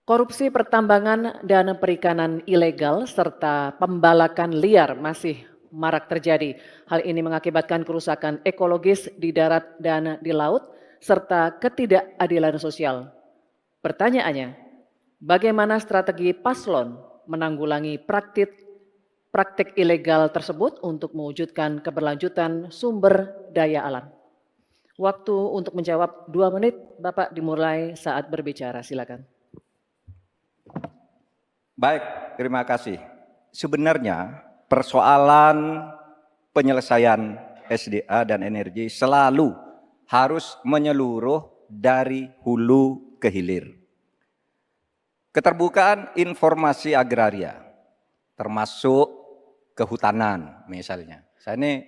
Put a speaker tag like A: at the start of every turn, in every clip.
A: Korupsi pertambangan dan perikanan ilegal serta pembalakan liar masih marak terjadi. Hal ini mengakibatkan kerusakan ekologis di darat dan di laut serta ketidakadilan sosial. Pertanyaannya, bagaimana strategi paslon menanggulangi praktik ilegal tersebut untuk mewujudkan keberlanjutan sumber daya alam? Waktu untuk menjawab 2 menit, Bapak dimulai saat berbicara, silakan.
B: Baik, terima kasih. Sebenarnya persoalan penyelesaian SDA dan energi selalu harus menyeluruh dari hulu ke hilir. Keterbukaan informasi agraria, termasuk kehutanan misalnya. Saya ini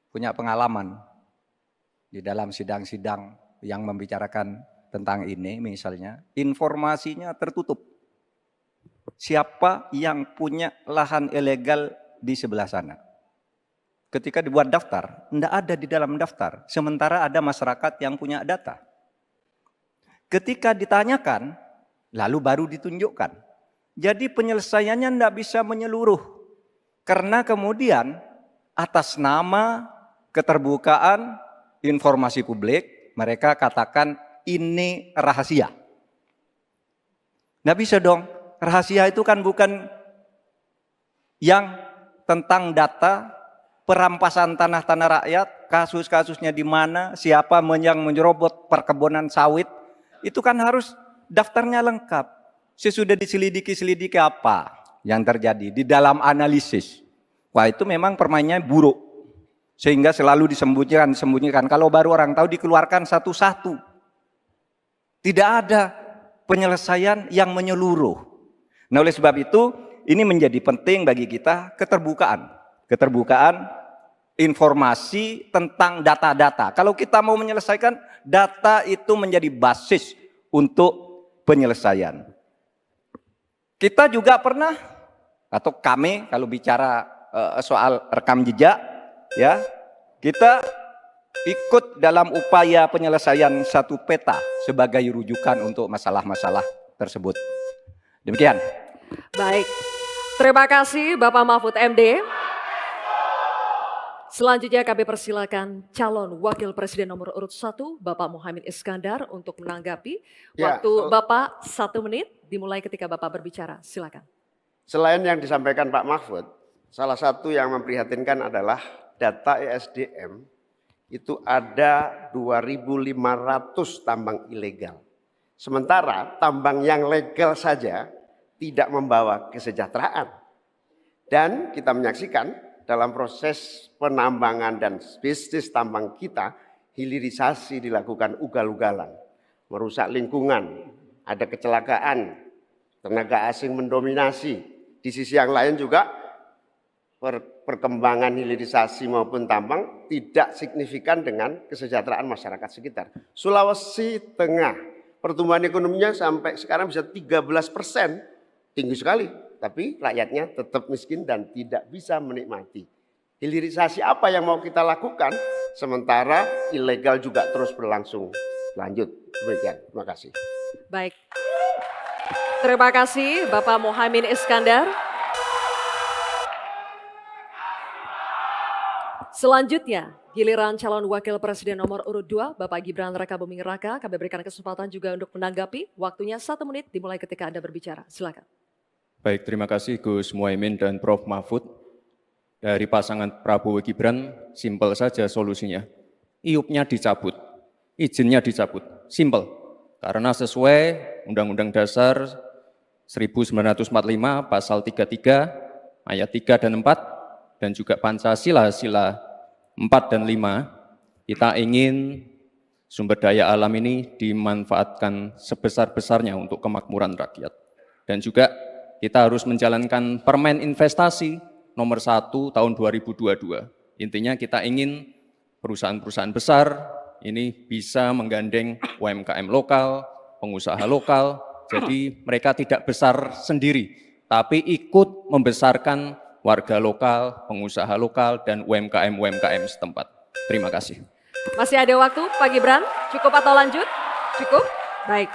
B: punya pengalaman di dalam sidang-sidang yang membicarakan tentang ini misalnya, informasinya tertutup. Siapa yang punya lahan ilegal di sebelah sana. Ketika dibuat daftar, tidak ada di dalam daftar. Sementara ada masyarakat yang punya data. Ketika ditanyakan, lalu baru ditunjukkan. Jadi penyelesaiannya tidak bisa menyeluruh. Karena kemudian atas nama keterbukaan informasi publik, mereka katakan ini rahasia. Tidak bisa dong. Rahasia itu kan bukan yang tentang data, perampasan tanah-tanah rakyat, kasus-kasusnya di mana, siapa yang menyerobot perkebunan sawit, itu kan harus daftarnya lengkap. Sesudah diselidiki apa yang terjadi di dalam analisis. Wah, itu memang permainnya buruk. Sehingga selalu disembunyikan. Kalau baru orang tahu dikeluarkan satu-satu. Tidak ada penyelesaian yang menyeluruh. Nah, oleh sebab itu ini menjadi penting bagi kita keterbukaan informasi tentang data-data. Kalau kita mau menyelesaikan, data itu menjadi basis untuk penyelesaian. Kita juga pernah, atau kami kalau bicara soal rekam jejak, ya, kita ikut dalam upaya penyelesaian satu peta sebagai rujukan untuk masalah-masalah tersebut. Demikian.
A: Baik, terima kasih Bapak Mahfud MD. Selanjutnya kami persilakan calon Wakil Presiden nomor urut 1, Bapak Muhaimin Iskandar untuk menanggapi. Waktu Bapak 1 menit, dimulai ketika Bapak berbicara, silakan.
C: Selain yang disampaikan Pak Mahfud, salah satu yang memprihatinkan adalah data ESDM itu ada 2.500 tambang ilegal. Sementara tambang yang legal saja tidak membawa kesejahteraan. Dan kita menyaksikan dalam proses penambangan dan bisnis tambang kita, hilirisasi dilakukan ugal-ugalan, merusak lingkungan, ada kecelakaan, tenaga asing mendominasi. Di sisi yang lain juga perkembangan hilirisasi maupun tambang tidak signifikan dengan kesejahteraan masyarakat sekitar. Sulawesi Tengah, pertumbuhan ekonominya sampai sekarang bisa 13%. Tinggi sekali, tapi rakyatnya tetap miskin dan tidak bisa menikmati. Hilirisasi apa yang mau kita lakukan, sementara ilegal juga terus berlangsung. Lanjut, demikian. Terima kasih.
A: Baik, terima kasih Bapak Muhaimin Iskandar. Selanjutnya, giliran calon Wakil Presiden nomor urut 2, Bapak Gibran Rakabuming Raka. Kami berikan kesempatan juga untuk menanggapi. Waktunya 1 menit, dimulai ketika Anda berbicara. Silakan.
D: Baik, terima kasih Gus Muhaimin dan Prof. Mahfud. Dari pasangan Prabowo Gibran, simpel saja solusinya. IUP-nya dicabut, izinnya dicabut, simpel. Karena sesuai Undang-Undang Dasar 1945, Pasal 33, Ayat 3 dan 4, dan juga Pancasila, Sila 4 dan 5, kita ingin sumber daya alam ini dimanfaatkan sebesar-besarnya untuk kemakmuran rakyat. Dan juga kita harus menjalankan Permen Investasi nomor 1 tahun 2022. Intinya kita ingin perusahaan-perusahaan besar ini bisa menggandeng UMKM lokal, pengusaha lokal, jadi mereka tidak besar sendiri, tapi ikut membesarkan warga lokal, pengusaha lokal, dan UMKM setempat. Terima kasih.
A: Masih ada waktu Pak Gibran, cukup atau lanjut? Cukup? Baik.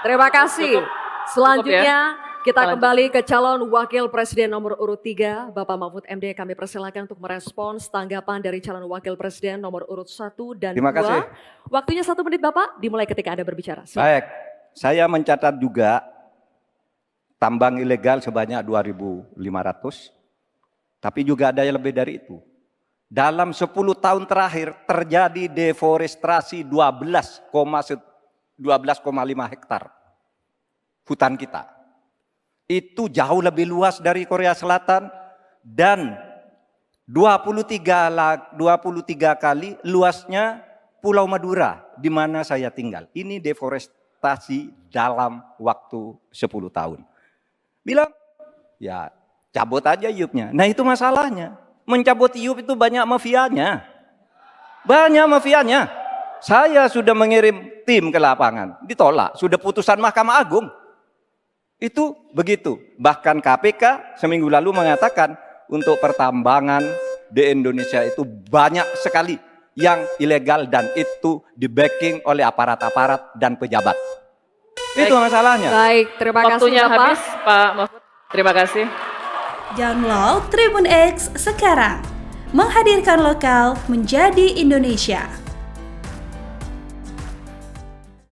E: Terima kasih. Selanjutnya kita
A: Lanjut.
E: kembali ke calon wakil presiden nomor urut 3, Bapak Mahfud MD. Kami persilakan untuk merespons tanggapan dari calon wakil presiden nomor urut 1 dan 2.
B: Terima kasih.
E: Waktunya 1 menit Bapak, dimulai ketika Anda berbicara. Silakan.
B: Baik, saya mencatat juga tambang ilegal sebanyak 2.500, tapi juga ada yang lebih dari itu. Dalam 10 tahun terakhir terjadi deforestasi 12,5 hektar hutan kita. Itu jauh lebih luas dari Korea Selatan dan 23 kali luasnya Pulau Madura di mana saya tinggal. Ini deforestasi dalam waktu 10 tahun. Bilang, ya cabut aja IUP-nya. Nah itu masalahnya. Mencabut IUP itu banyak mafianya. Banyak mafianya. Saya sudah mengirim tim ke lapangan, ditolak. Sudah putusan Mahkamah Agung. Itu begitu. Bahkan KPK seminggu lalu mengatakan untuk pertambangan di Indonesia itu banyak sekali yang ilegal dan itu di-backing oleh aparat-aparat dan pejabat. Itu masalahnya.
E: Baik, terima kasih
A: Waktunya
E: Bapak.
A: habis, Pak Mahfud. Terima kasih.
F: Download Tribun X sekarang. Menghadirkan lokal menjadi Indonesia.